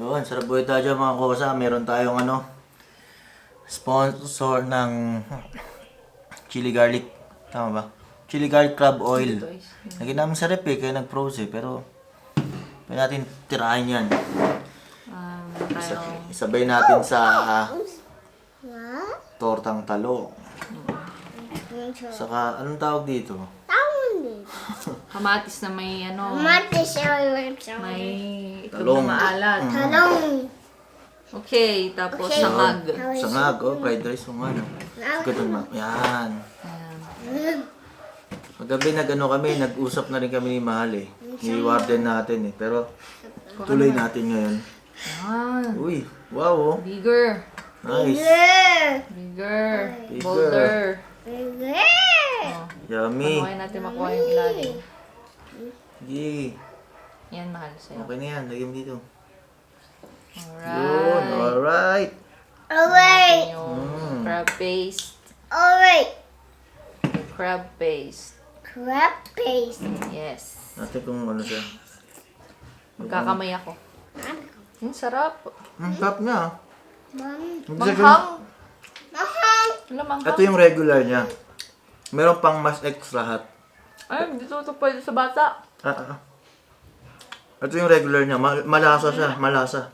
Yun, sarap buhay tayo dyan mga kosa. Meron tayong sponsor ng chili garlic. Tama ba? Chili garlic crab oil. Lagyan namin sa rep kaya nag-froze pero pwede natin tirahin yan. Isabay natin sa tortang talong. Saka, anong tawag dito? Kamatis na may may Talong. itlog na maalat. Talong. Okay, tapos Okay. sangag. Sangag, fried rice mo nga. Ganun ma. Yan. Ayan. Magabi nag-usap na rin kami ni Mahal eh. Ni warden natin eh. Pero tuloy natin ngayon. Ah, Uy, wow oh. bigger. Nice. Bigger. Bigger. Bolder. Oh, Yummy. panuhay natin makuha yung ilalim. Yee. Yan, mahal sa'yo. Okay na yan. Lagyan mo dito. Alright. Yun, alright. Alright. Yung crab paste. Alright. Crab paste. Crab paste. Yes. Natin kung ano siya. Magkakamay ako. Yung sarap. Tap niya. Manghang. Wala manghang. Ito yung regular niya. Meron pang mas extra hot. Ay, dito ito pwede sa bata. Ito yung regular niya. Malasa siya. Malasa.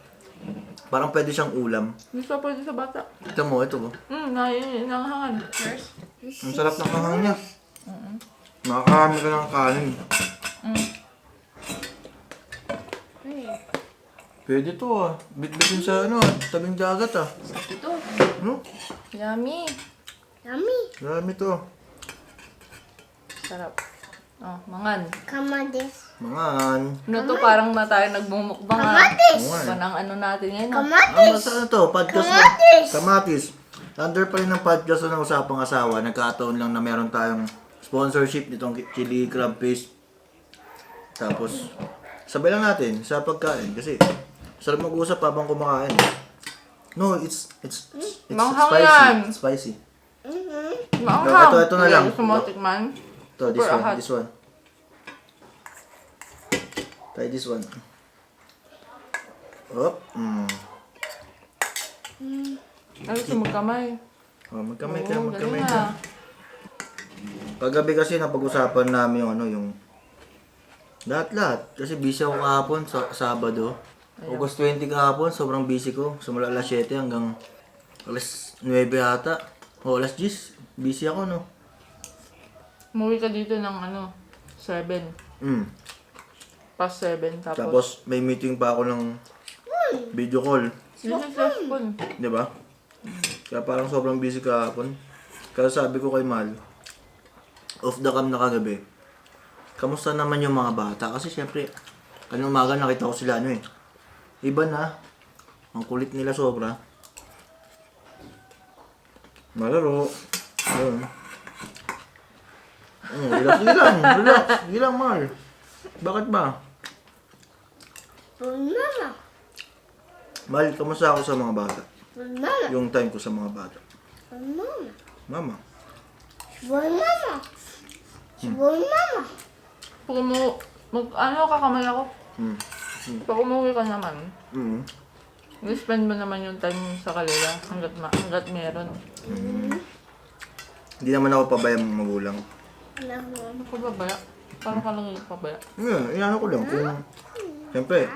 Parang pwede siyang ulam. Dito pwede sa bata. Ito mo, ito mo. Nanghangan. Cheers. Ang sarap ng kahang niya. Nakakarami ka ng kanin. Pwede to ah. Bitbitin sa tabing dagat ah. Ito. Ano? Yummy. Yummy. Marami to. Sarap. Oh, mangan. Kamatis. Mangan. Ano to, parang na tayo nagmumukbang ah. Kamatis. Mangan. Ito ang ano natin ngayon. ah. Kamatis. Ano to? Podcast mo. Kamatis. Kamatis. Under pa rin ng podcast ng Usapang Asawa. Nagkataon lang na meron tayong sponsorship nitong chili crab paste. Tapos, sabay lang natin sa pagkain. Kasi, sarap mag-usap habang kumakain. No, it's Manghang spicy. yan. It's spicy. Maanghang. Ito na lang. Gusto mo tikman? Ito, this Super one. ahad. This one. Try this one. Op. Ay, gusto mo kamay. Oh, magkamay ka, Oo, magkamay galing ka. ah. Kagabi kasi napag-usapan namin yung lahat-lahat. Kasi busy ako kahapon sa Sabado. August 20 kahapon, sobrang busy ko. Simula alas 7 hanggang alas 9 ata. O alas 10. Busy ako, no? Umuwi ka dito ng 7. Past 7. Tapos may meeting pa ako ng video call. This is spoon. Di ba? Kaya parang sobrang busy kahapon. Kaya sabi ko kay Mal, off the cam na kagabi, kamusta naman yung mga bata? Kasi syempre, kanina umaga nakita ko sila iba na. Ang kulit nila sobra. Malaro. Ayun. Relax lang. Relax. Sige lang, Mal. Bakit ba? Mama. Mal, kamusta ako sa mga bata? Mama. Yung time ko sa mga bata. Mama. Mama. Boy mama. Boy mama. Pag kakamay ako. Pag umuwi ka naman, i-spend mo naman yung time sa kanila hanggat meron. Hindi naman ako pabayang magulang. Ano ko babaya? Parang ka lang yung pabaya. Iyan ko lang. Kung, siyempre,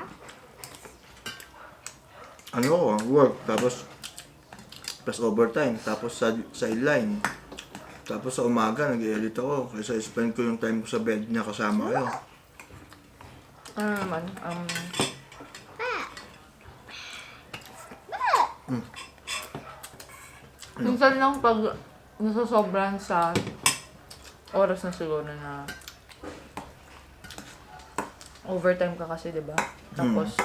work, tapos, plus overtime, tapos sa sideline. Tapos sa umaga, nag-edit ako. Kaysa spend ko yung time ko sa bed niya kasama kayo. Ano naman? Minsan lang pag nasasobran sa oras na siguro na overtime ka kasi, di ba? Tapos,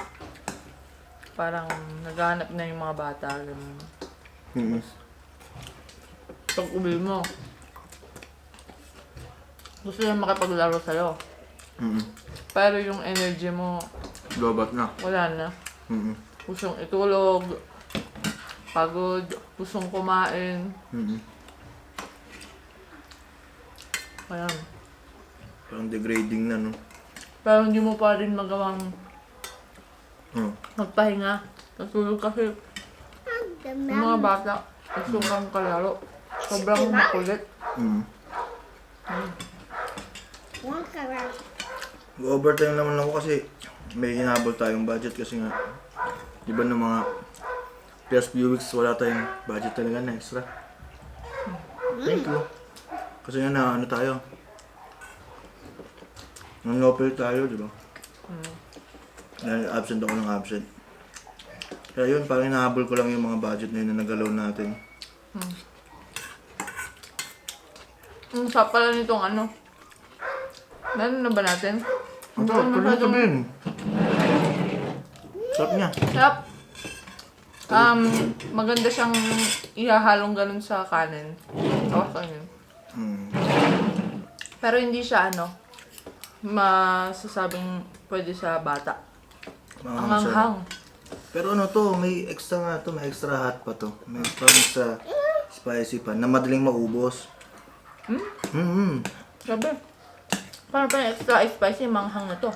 parang naghahanap na yung mga bata. Ganun. Pag uwi mo, gusto niya makipaglaro sa'yo. Pero yung energy mo, Lobat na. wala na. Gustong itulog, pagod, gustong kumain. Ayan. Parang degrading na, no? Pero hindi mo pa rin magawang Hmm. Magpahinga. Natulog kasi Dum yung mga bata. Gusto kang kalaro. Sobrang makulit. Mm. One color. Overtime naman ako kasi may hinabol tayong budget kasi nga iba ng mga last few weeks wala tayong budget talaga na extra. Thank you. Kasi nga na ano tayo. Nang-offer tayo, di ba? Absent ako ng absent. Kaya yun, parang hinahabol ko lang yung mga budget na yun na nagalaw natin. Ang sarap pala nitong ano. Meron na ba natin? Ang sarap, pwede mo sabihin. Sarap niya. Sarap. Maganda siyang ihahalong ganun sa kanin. Tapos kanin. Mm. Pero hindi siya ano, masasabing pwede sa bata. Ang Masarap. anghang. Pero ano to, may extra nga to, may extra hot pa to. May extra spicy pa, na madaling maubos. Mm-hmm. Grabe. Parang pa extra spicy, manghang na to.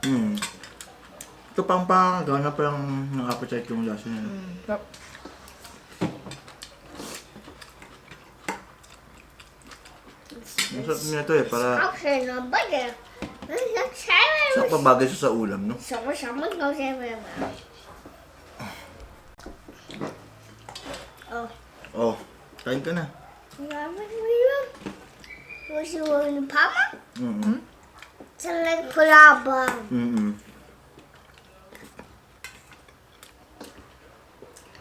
Mm. Ito pang gana pa lang ng appetite yung lasa niya. Sarap. Ang sarap niya to eh, para Okay, no butter. Let's try sa it. pabagay siya sa ulam, no? Someone goes everywhere. Oh. Oh, kain ka na. Was you wearing Papa? Mm-hmm. It's like Pulaba. Mm-hmm.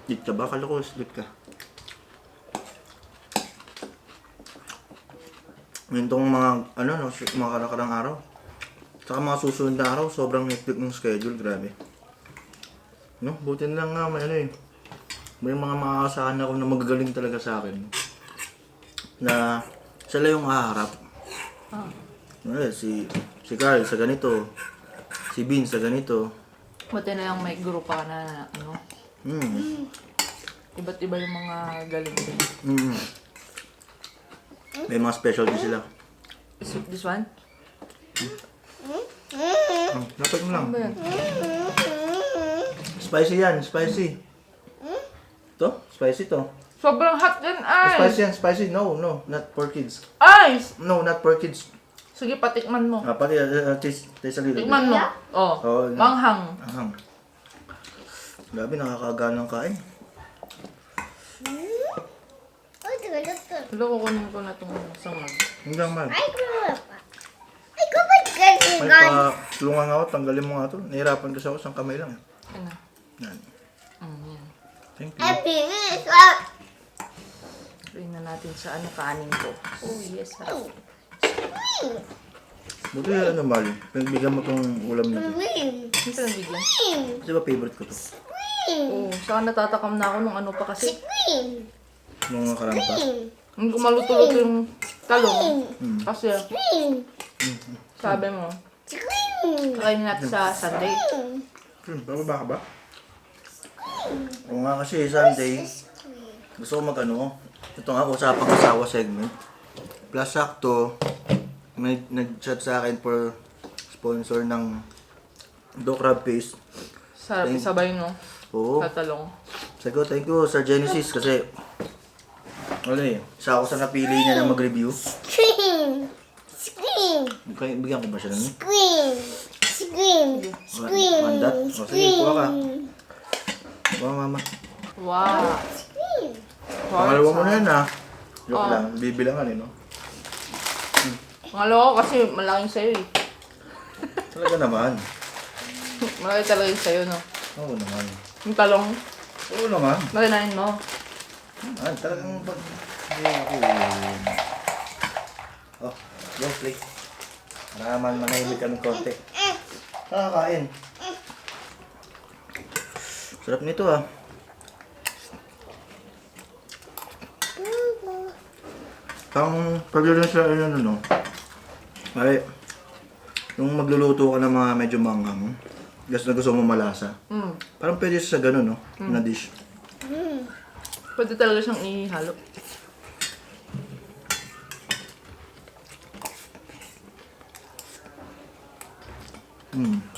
Sleep ka ba? Kala ko sleep ka. Ngayon tong mga, ano, no, mga karakarang araw. Saka mga susunod na araw, sobrang hectic ng schedule, grabe. No, buti na lang nga, may ano eh. May mga makakasahan ako na magagaling talaga sa akin. Na sila yung haharap. Si Carl sa ganito. Si Bean sa ganito. Buti na lang may group ka na ano. Iba't iba yung mga galing din. May mga specialty sila. This one? Lapit mo lang. Ano ba yan? Spicy yan, spicy. To? Spicy to. Sobrang hot din ay! Spicy yan, spicy. No, not for kids. Ice! No, not for kids. Sige, patikman mo. Pati, taste a little bit. Tikman mo. Oh, Oh, manghang. Ahang. Grabe, nakakaganang kain. Oh, look. Hello, kukunin ko na itong sangag. Hanggang man. I grew up. I grew up getting May God. tulungan nga ako, tanggalin mo nga to. Nahirapan kasi ako, isang kamay lang. Ano? Yan. Yan. Thank you. Happy is up. Tingnan natin sa ano kanin ko. Oh, yes. Sarap. Buti ano, Mali. Pinagbigyan mo tong ulam na to. Green. Hindi ka nabigyan. Kasi ba favorite ko to? Oo. Saka natatakam na ako nung ano pa kasi. Green. Nung nakaraan pa. Hindi ko maluto-luto yung talong. Kasi Green. sabi mo, Green. kakainin natin sa Sunday. Bababa ka ba? Oo nga kasi Sunday, gusto ko mag-ano, ito nga usapang asawa segment. Plus sakto, may nag-chat sa akin for sponsor ng Do Crab Paste. Sarap isabay no. Oo. Sa talong. Sabi ko, thank you Sir Genesis kasi ano eh, isa ako sa napili niya na mag-review. Scream. Scream. Bigyan ko ba siya nun? Scream. Scream. Scream. Mandat? O sige, kuha ka. Kuha mama. Wow. Scream. Pangalawa mo na yan ah. Joke Oh. lang, bibilangan eh no? Pangalawa ko kasi malaking sa'yo eh. Talaga naman. Malaki talaga yung sa'yo no. Oo naman. Yung talong, Oo naman. nakinain mo. Talagang pag... Oh, go play. Para manahimik kami konti. Nakakain. Sarap nito ah. Pag yun sa ano, ay, yung magluluto ka ng mga medyo manghang, gusto mo malasa. Parang pwede sa ganun, no? Na dish. Pwede talaga siyang ihalo.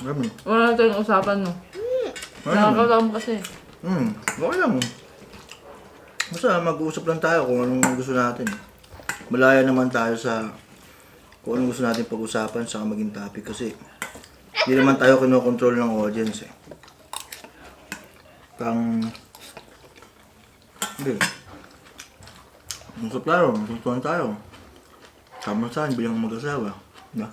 Grabe. Wala na tayong usapan no. Nakakatakam kasi. Okay lang. Basta mag-uusap lang tayo kung anong gusto natin. Malaya naman tayo sa kung anong gusto natin pag-usapan sa maging topic kasi hindi naman tayo kinokontrol ng audience eh. Hindi. Usap tayo, masusuan tayo. Sama saan bilang mag-asawa. Diba?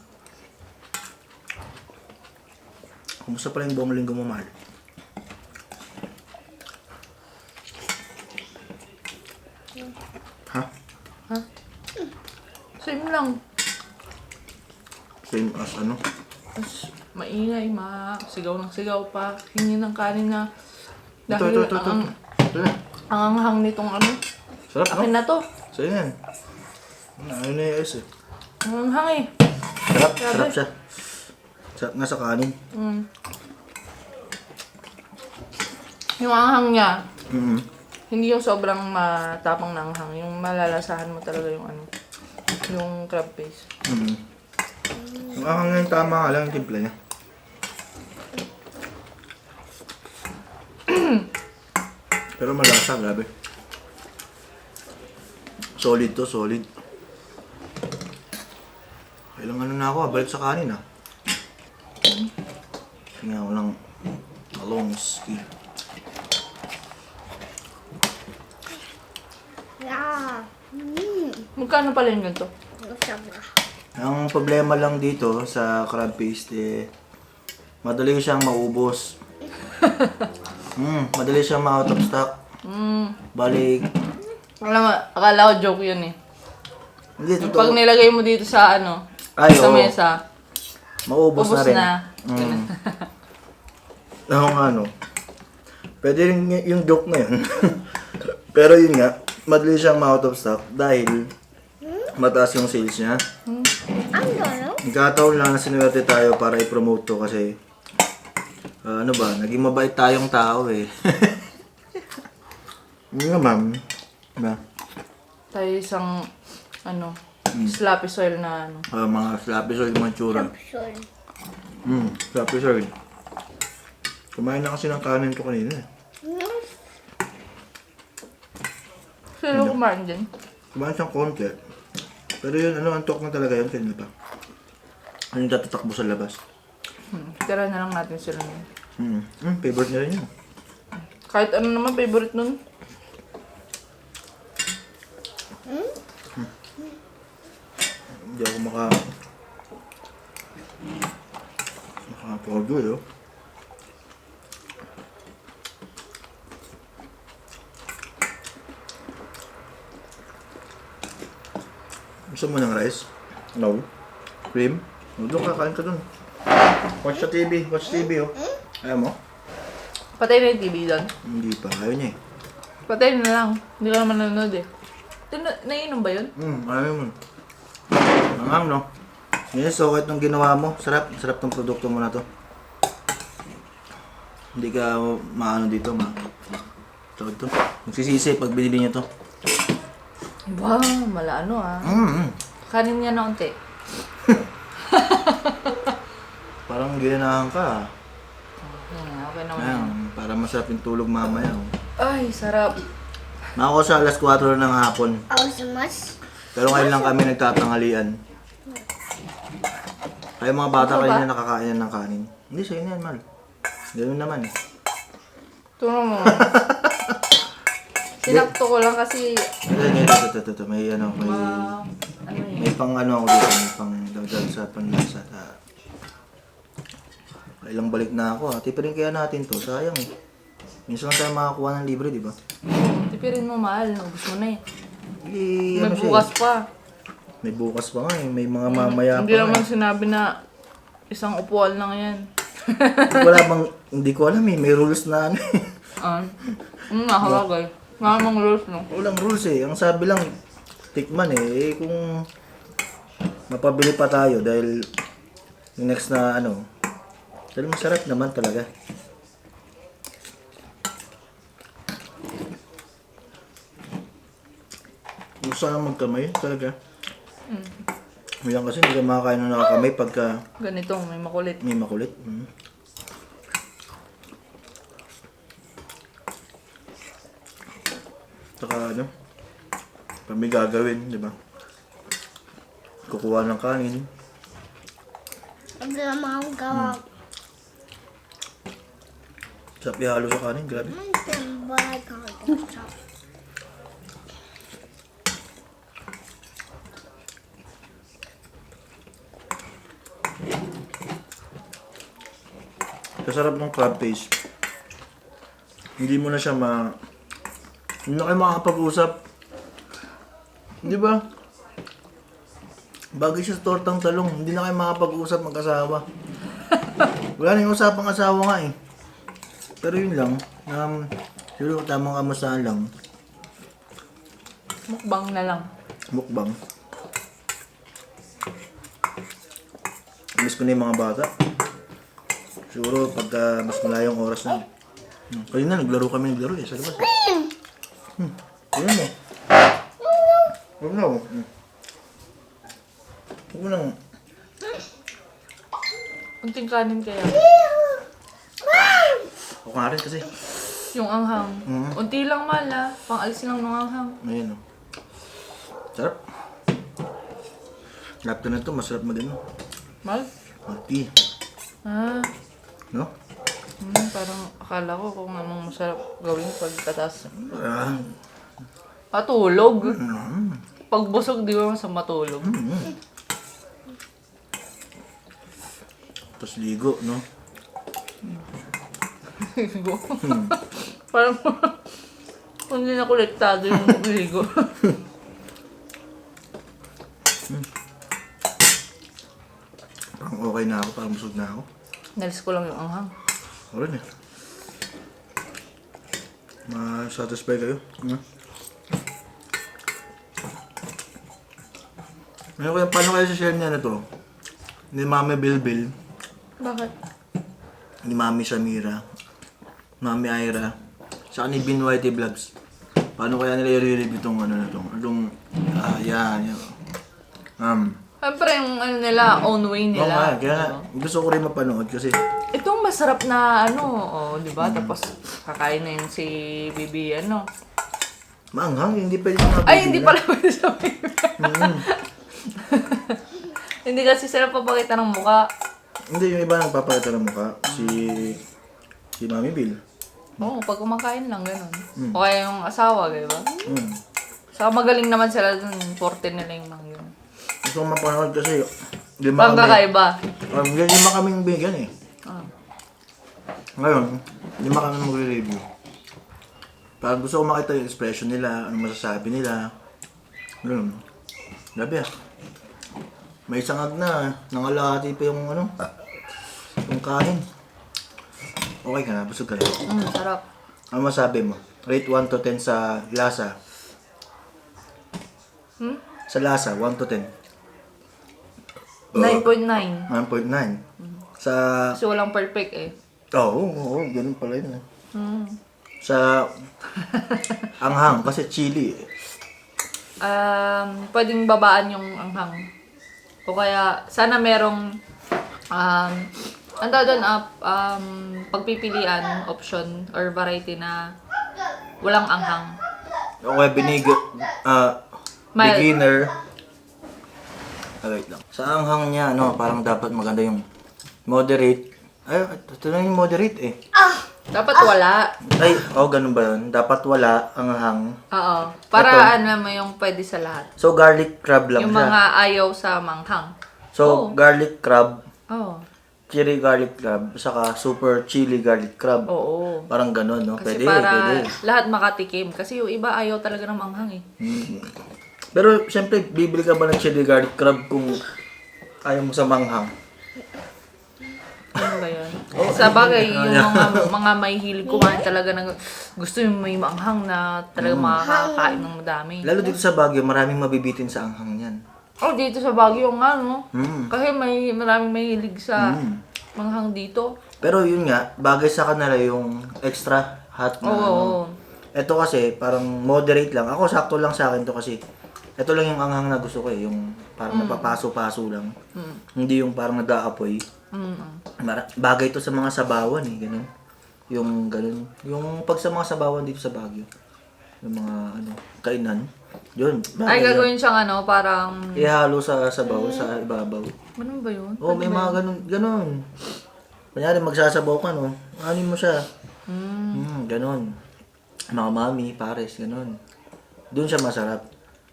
Kumusta pala yung buong linggo mo, mahal? Ha? Same lang. Same as ano? Mas maingay, sigaw ng sigaw pa. Hingi ng kanin na. Ito. Dahil Ito na. ang anghang nitong ano. Sarap, no? Akin na to. Sa'yo yan. Ano na yung ice eh. Ang anghang eh. Sarap, Grabe. sarap siya. Sarap nga sa kanin. Yung anghang niya, hindi yung sobrang matapang na anghang. Yung malalasahan mo talaga yung ano. Yung crab paste. Yung ahang nga yung tama nga lang yung timpla niya. Pero malasa, grabe. Solid to, solid. Kailang ano na ako, balik sa kanin ah. Tingnan ko lang Alonski. Yeah. Magkano pala yung ganito? Sobra. Ang problema lang dito sa crab paste eh, madali siyang maubos. Madali siyang ma-out of stock. Balik. Alam mo, akala ko joke yun eh. Hindi, Yung totoo. pag nilagay mo dito sa ano, Ay, sa oo. mesa, Maubos ubos na rin. na. Oo nga, no. Pwede rin yung joke na yun. Pero yun nga, madali siyang ma-out of stock dahil mataas yung sales niya. Ang gano'n? Nagkataon lang na sinuwerte tayo para i-promote to kasi ano ba, naging mabait tayong tao eh. Yun nga, ma'am. Diba? Tayo isang, ano, sloppy soil na ano. Mga sloppy soy, mga tsura. Sure. Sloppy soy. Kumain na kasi ng kanin ko kanina eh. Sino kumain dyan? Kumain siyang konti. Pero yun, ano, antok na talaga yun kanina pa. Ano yung tatatakbo sa labas? Tira na lang natin sila nun. Favorite niya rin yun. Kahit ano naman, favorite nun. Hindi ako maka-pogo eh, oh. Gusto mo ng rice? No. Cream? O, doon kakain ka doon. Watch sa TV. Watch TV, oh. Ayaw mo? Patay na yung TV doon. Hindi pa. Ayaw niya eh. Patay na lang. Hindi ka naman nanonood eh. Nainom ba yun? Ayaw mo. Ang no? Yes, okay itong ginawa mo. Sarap. Sarap tong produkto mo na to. Hindi ka maano dito, tawag to. Magsisisi pag binili niyo to. Wow, mala ano ah. Kanin niya na unti. Parang ginanahan ka. Okay naman. Ayan, para masarap yung tulog mamaya. Oh. Ay, sarap. Ako sa alas 4 ng hapon. Ausmas. Pero ngayon lang kami nagtatanghalian. Kaya mga bata Ito ba? kanina nakakain ng kanin. Hindi, sa'yo na yan, Mal. Ganun naman eh. Turo mo. Sinakto ko lang kasi Ito. May ano, ano may pang ano ako dito, may pang dagdag sa panlasa. Ilang balik na ako, tipirin kaya natin to, sayang eh. Minsan lang tayo makakuha ng libre, di ba? tipirin mo mahal. Ubus mo na eh. Eh, May ano siya bukas eh. pa. May bukas pa nga eh, may mga mamaya Hindi pa nga naman eh. sinabi na isang upuan lang yan. Wala bang, hindi ko alam eh, may rules na ano eh. Nakakagay. Maraming rules no. Walang rules eh, ang sabi lang, tikman eh, kung mapabili pa tayo dahil yung next na ano, dahil masarap naman talaga. Gusto lang magkamay talaga. Yan kasi hindi ka makakain ng nakakamay pagka Ganito, may makulit. may makulit. Saka ano, pag may gagawin, di ba? Kukuha ng kanin. Ang lamang gawa. Sarap ihalo sa kanin, grabe. Ang tembay ka. Kasarap ng crab paste. Hindi mo na siya hindi na kayo makakapag-usap. Di ba? Bagay siya sa tortang talong, hindi na kayo makakapag-usap mag-asawa. Wala na yung usapang asawa nga eh. Pero yun lang, siguro tamang kamustahan lang, Mukbang na lang. mukbang. Miss ko na yung mga bata. Siguro pagka mas malayong oras na. Kaya na, naglaro eh, sa labas. Ayun mo. Huwag na. Huwag mo lang. Unting kanin kaya. Ako nga rin kasi. Yung anghang. Mhm. Unti lang mala. Pang-alis lang ng anghang. Ayun o. Sarap. Lapto na to, masarap mag-ano. Mal? Mati. Ah. No? Parang akala ko kung anong masarap gawin pagkatas. Ah. Matulog. Pag busog, di ba sa matulog? Tapos ligo, no? Ligo. Parang hindi na kolektado yung ligo. Parang okay na ako, parang busog na ako. Nalis ko lang yung anghang. Ako rin eh. Ma-satisfy kayo. Paano kayo share niya na to? Ni Mami Bilbil, Bakit? ni Mami Samira, Mami Ira, saka ni Bin Whitey Vlogs. Paano kaya nila i-review itong ano na to? Yan. Siyempre yung ano nila, own way Oo nila. nga, kaya gusto ko rin mapanood kasi Itong masarap na ano, di ba? Tapos kakain na yun si Bibi, ano. maanghang, hindi pwede mga Ay, hindi pala pwede sabihin. Hindi kasi sila papakita ng mukha. Hindi, yung iba nagpapakita ng mukha. Si Mami Bill. Oo, pag kumakain lang, ganun. O kaya yung asawa, di ba? Mm. Saka magaling naman sila dun, forte nila yung mga yun. Gusto ko mapanood kasi Pag kakaiba. lima kaming vegan eh. Ah. Ngayon, lima kami magre-review. Parang gusto ko makita yung expression nila, ano masasabi nila. Ganun. Grabe ah. May sangag na, nangalahati pa yung ano, yung kain. Okay ka na, busog ka na. Sarap. Ano masabi mo? Rate 1 to 10 sa lasa. Sa lasa, 1 to 10. 9.9. 9.9. Sa... Kasi walang perfect eh. Oo, ganun pala yun eh. Mm. Sa anghang, kasi chili eh. Pwedeng babaan yung anghang. O kaya, sana merong pagpipilian, option, or variety na walang anghang. O kaya Mild. beginner. Wait lang. Sa anghang niya, parang dapat maganda yung moderate. Ay, ito na yung moderate eh. Dapat wala. Ay, ganun ba yun? Dapat wala anghang. Oo. Para mo yung pwede sa lahat. So, garlic crab lang Yung siya. mga ayaw sa manghang. So, garlic crab, Oo. chili garlic crab, saka super chili garlic crab. Oo. Parang ganun, no? Kasi Pwede, para pwede. lahat makatikim. Kasi yung iba ayaw talaga ng manghang eh. Pero, siyempre, bibili ka ba ng chili garlic crab kung ayaw mo sa manghang? Ano ba yun? Sa bagay, yung mga may hilig kumain talaga ng gusto yung may manghang na talaga makakain ng madami. Lalo dito sa Baguio, maraming mabibitin sa anghang yan. Oh, dito sa Baguio nga, no? Mm. Kasi maraming may hilig sa manghang dito. Pero yun nga, bagay sa kanila yung extra hot na Oo. Ito kasi, parang moderate lang. Ako, sakto lang sa akin to kasi ito lang yung anghang na gusto ko eh. Yung parang napapaso-paso lang. Hindi yung parang nag-aapoy. Bagay to sa mga sabawan eh, ganun. Yung ganun. Yung pag sa mga sabawan dito sa Baguio. yung mga ano, kainan. Yun. Ay, gagawin siyang ano, parang... Ihalo sa sabaw, sa ibabaw. Ano ba yun? Oh, may mga ganun. Kunyari, magsasabaw ka, no? Anin mo siya. Ganun. Mga mami, pares, ganun. Doon siya masarap.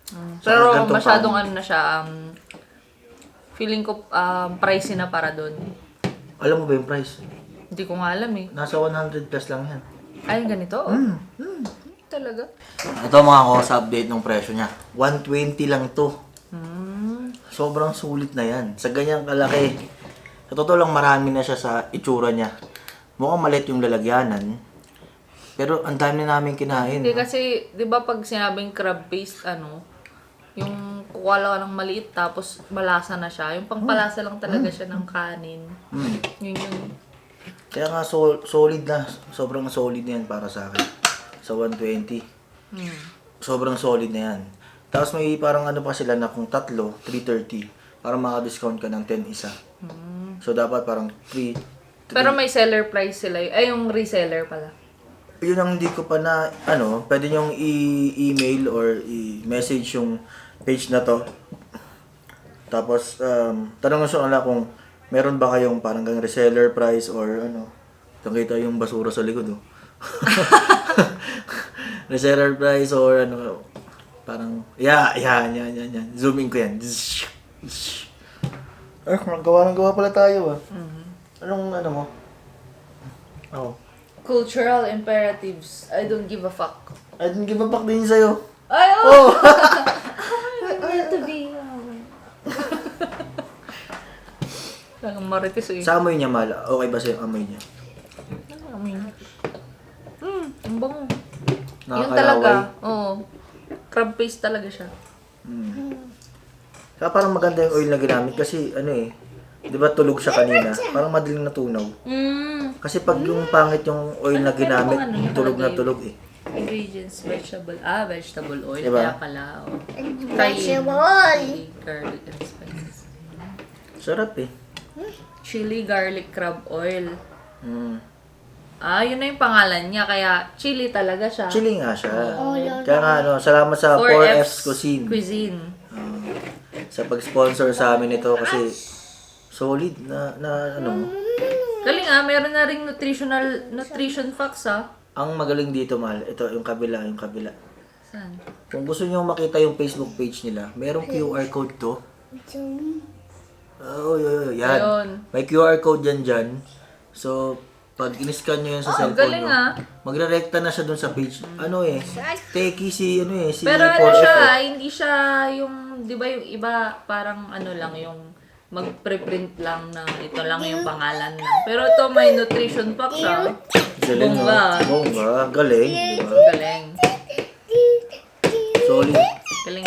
Saka Pero ganitong masyadong paano. ano na siya, feeling ko pricey na para doon. Alam mo ba yung price? Hindi ko nga alam eh. Nasa 100 plus lang yan. Ay, ganito? Oh. Talaga? Ito mga kosa, update ng presyo niya. 120 lang to. Sobrang sulit na yan. Sa ganyang kalaki. Sa totoo lang marami na siya sa itsura niya. Mukhang maliit yung lalagyanan. Pero ang dami na namin kinain. Hindi kasi, di ba pag sinabing crab paste, ano, yung kukuha lang ng maliit tapos malasa na siya. Yung pangpalasa lang talaga siya ng kanin. Yun yun. Kaya nga solid na. Sobrang solid na yan para sa akin. Sa 120. Sobrang solid na yan. Tapos may parang ano pa sila na kung tatlo, 330. Para maka-discount ka ng 10 isa. So dapat parang 3. Pero may seller price sila. Ay, yung reseller pala. Yun ang hindi ko pa na, ano, pwede nyong i-email or i-message yung page na to. Tapos, tanong nyo sa kanila kung meron ba kayong parang gang reseller price or ano. Kita yung basura sa likod, oh. Reseller price or ano, parang, yan. Zooming ko yan. Gawa pala tayo, ah. Anong ano mo? Oh. Cultural imperatives. I don't give a fuck. I didn't give a fuck din sa'yo. Ay, Oh! I want to be. Lang marites eh. Sa amoy niya, Mal, okay ba sa'yo amoy niya? Ang bango. Yun Nakakalaway. talaga. Oo. Crab paste talaga siya. Kaya parang maganda yung oil na ginamit kasi ano eh, di ba tulog siya kanina? Parang madaling natunaw. Kasi pag yung pangit yung oil na ginamit, Ano bang ano tulog na nakalagay? tulog eh. Ingredients, vegetable oil. Diba? Kaya pala. Oh. Vegetable. Chili, garlic, and spices. Sarap eh. Chili, garlic, crab oil. Mm. Yun na yung pangalan niya. Kaya chili talaga siya. Chili nga siya. Kaya nga ano, salamat sa 4F's Cuisine. Sa pag-sponsor sa amin ito kasi solid na ano. Galing meron na ring nutrition facts Ang magaling dito, Mal, ito yung kabila. Saan? Kung gusto niyo makita yung Facebook page nila, merong QR code to. Yan. Ayun. May QR code dyan. So, pag in-scan nyo yan sa cellphone galing nyo, magre-recta na siya dun sa page. Ano eh, techie si Pero ano 4F. siya, hindi siya yung, di ba yung iba, parang ano lang, yung mag-preprint lang na ito lang yung pangalan lang. Pero ito may nutrition facts Galing, Bongga. Bongga. Galing, di ba? Galing. Solid. Galing.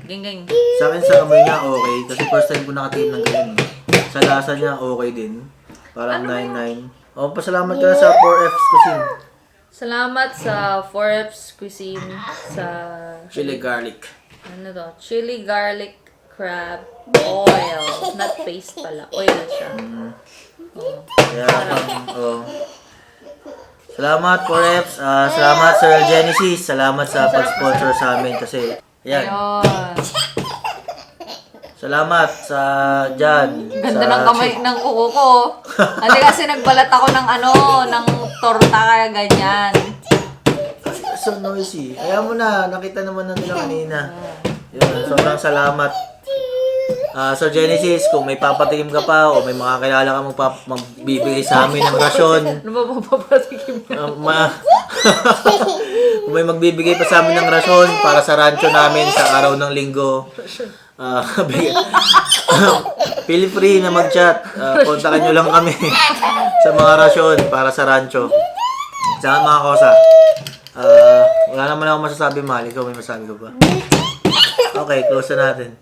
Ging. Sa akin sa amoy niya, okay. Kasi first time ko nakatingin ng ganyan. Sa lasa niya, okay din. Parang 9-9. Oh, pasalamat ka na sa 4F's Cuisine. Salamat sa 4F's Cuisine sa Chili garlic. ano to? Chili garlic crab oil. Not paste pala. Oil siya. Kaya, salamat 4F's. Salamat Sir Genesis. Salamat sa pag-sponsor sa amin kasi, yan. Ayun. Salamat sa Jan. Ganda ng kamay ng kuko ko. Hindi kasi nagbalat ako ng ng torta kaya ganyan. So noisy. Ayaw mo na. Nakita naman na nila kanina. Yun, sobrang salamat. Sir Genesis, kung may papatikim ka pa o may mga kilala ka magbibigay sa amin ng rasyon. Ano ba papapatikim ka? Kung may magbibigay pa sa amin ng rasyon para sa rancho namin sa araw ng linggo. Feel free na mag-chat. Kontakan nyo lang kami sa mga rasyon para sa rancho. Sa mga kosa. Wala naman ako masasabi, Mahal. Ikaw may masasabi ko ba? Okay, close na natin.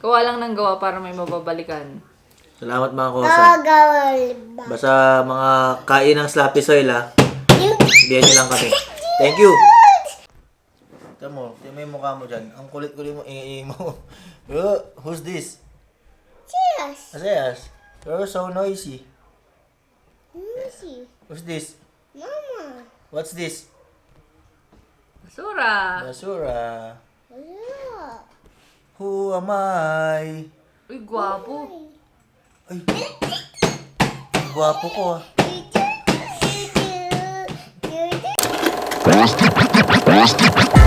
Gawa lang ng gawa para may mababalikan. Salamat mga kosa. Basta mga kain ng Slappy Soil Biyan nyo lang kami. Thank you! Tama mo, may mukha mo dyan. Ang kulit-kulit mo, mo. Who's this? Yes. You're so noisy. Who's this? Mama. What's this? Basura. Basura. Who am I? Uy, gwapo. Ay, gwapo ko ah. Basta